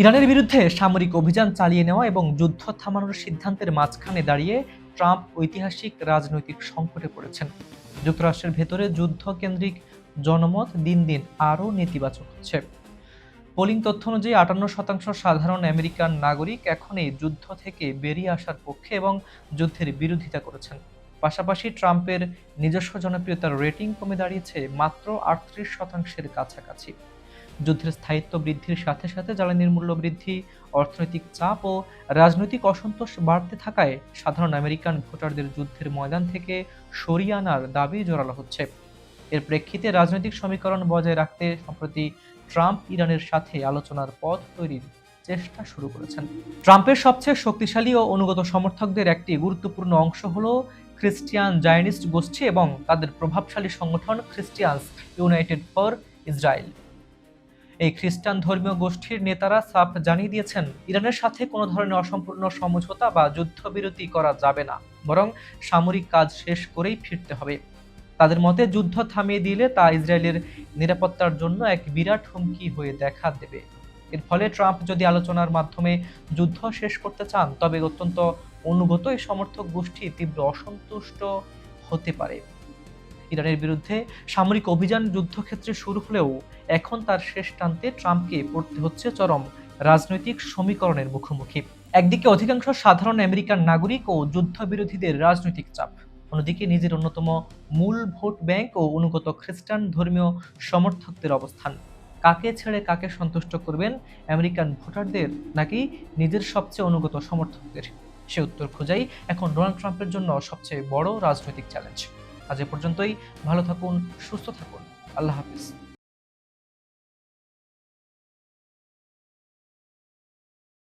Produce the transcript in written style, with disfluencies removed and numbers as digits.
ইরানের বিরুদ্ধে সামরিক অভিযান চালিয়ে নেওয়া এবং যুদ্ধ থামানোর সিদ্ধান্তের মাঝখানে দাঁড়িয়ে ট্রাম্প ঐতিহাসিক রাজনৈতিক সংকটে পড়েছেন। যুক্তরাষ্ট্রের ভেতরে যুদ্ধকেন্দ্রিক জনমত দিন দিন আরও নেতিবাচক হচ্ছে। পোলিং তথ্য অনুযায়ী ৫৮% সাধারণ আমেরিকান নাগরিক এখন এই যুদ্ধ থেকে বেরিয়ে আসার পক্ষে এবং যুদ্ধের বিরোধিতা করেছেন। পাশাপাশি ট্রাম্পের নিজস্ব জনপ্রিয়তার রেটিং কমে দাঁড়িয়েছে মাত্র ৩৮%-এর কাছাকাছি। যুদ্ধের স্থায়িত্ব বৃদ্ধির সাথে সাথে জ্বালানির মূল্য বৃদ্ধি, অর্থনৈতিক চাপ ও রাজনৈতিক অসন্তোষ বাড়তে থাকায় সাধারণ আমেরিকান ভোটারদের যুদ্ধের ময়দান থেকে সরিয়ে আনার দাবি জোরালো হচ্ছে। এর প্রেক্ষিতে রাজনৈতিক সমীকরণ বজায় রাখতে সম্প্রতি ট্রাম্প ইরানের সাথে আলোচনার পথ তৈরির চেষ্টা শুরু করেছেন। ট্রাম্পের সবচেয়ে শক্তিশালী ও অনুগত সমর্থকদের একটি গুরুত্বপূর্ণ অংশ হলো খ্রিস্টিয়ান জায়নিস্ট গোষ্ঠী এবং তাদের প্রভাবশালী সংগঠন খ্রিস্টিয়ানস ইউনাইটেড ফর ইসরায়েল। এই খ্রিস্টান ধর্মীয় গোষ্ঠীর নেতারা সাফ জানিয়ে দিয়েছেন, ইরানের সাথে কোনো ধরনের অসম্পূর্ণ সমঝোতা বা যুদ্ধবিরতি করা যাবে না, বরং সামরিক কাজ শেষ করেই ফিরতে হবে। তাদের মতে যুদ্ধ থামিয়ে দিলে তা ইসরায়েলের নিরাপত্তার জন্য এক বিরাট হুমকি হয়ে দেখা দেবে। এর ফলে ট্রাম্প যদি আলোচনার মাধ্যমে যুদ্ধ শেষ করতে চান, তবে অত্যন্ত অনুগত এই সমর্থক গোষ্ঠী তীব্র অসন্তুষ্ট হতে পারে। ইরানের বিরুদ্ধে সামরিক অভিযান যুদ্ধক্ষেত্রে শুরু হলেও এখন তার শেষ টানতে ট্রাম্পকে পড়তে হচ্ছে চরম রাজনৈতিক সমীকরণের মুখোমুখি। একদিকে অধিকাংশ সাধারণ আমেরিকান নাগরিক ও যুদ্ধবিরোধীদের রাজনৈতিক চাপ, অন্যদিকে নিজের অন্যতম মূল ভোট ব্যাংক ও অনুগত খ্রিস্টান ধর্মীয় সমর্থকদের অবস্থান। কাকে ছেড়ে কাকে সন্তুষ্ট করবেন, আমেরিকান ভোটারদের নাকি নিজের সবচেয়ে অনুগত সমর্থকদের? সে উত্তর খোঁজাই এখন ডোনাল্ড ট্রাম্পের জন্য সবচেয়ে বড় রাজনৈতিক চ্যালেঞ্জ। আজ এ পর্যন্তই। ভালো থাকুন, সুস্থ থাকুন। আল্লাহ হাফিজ।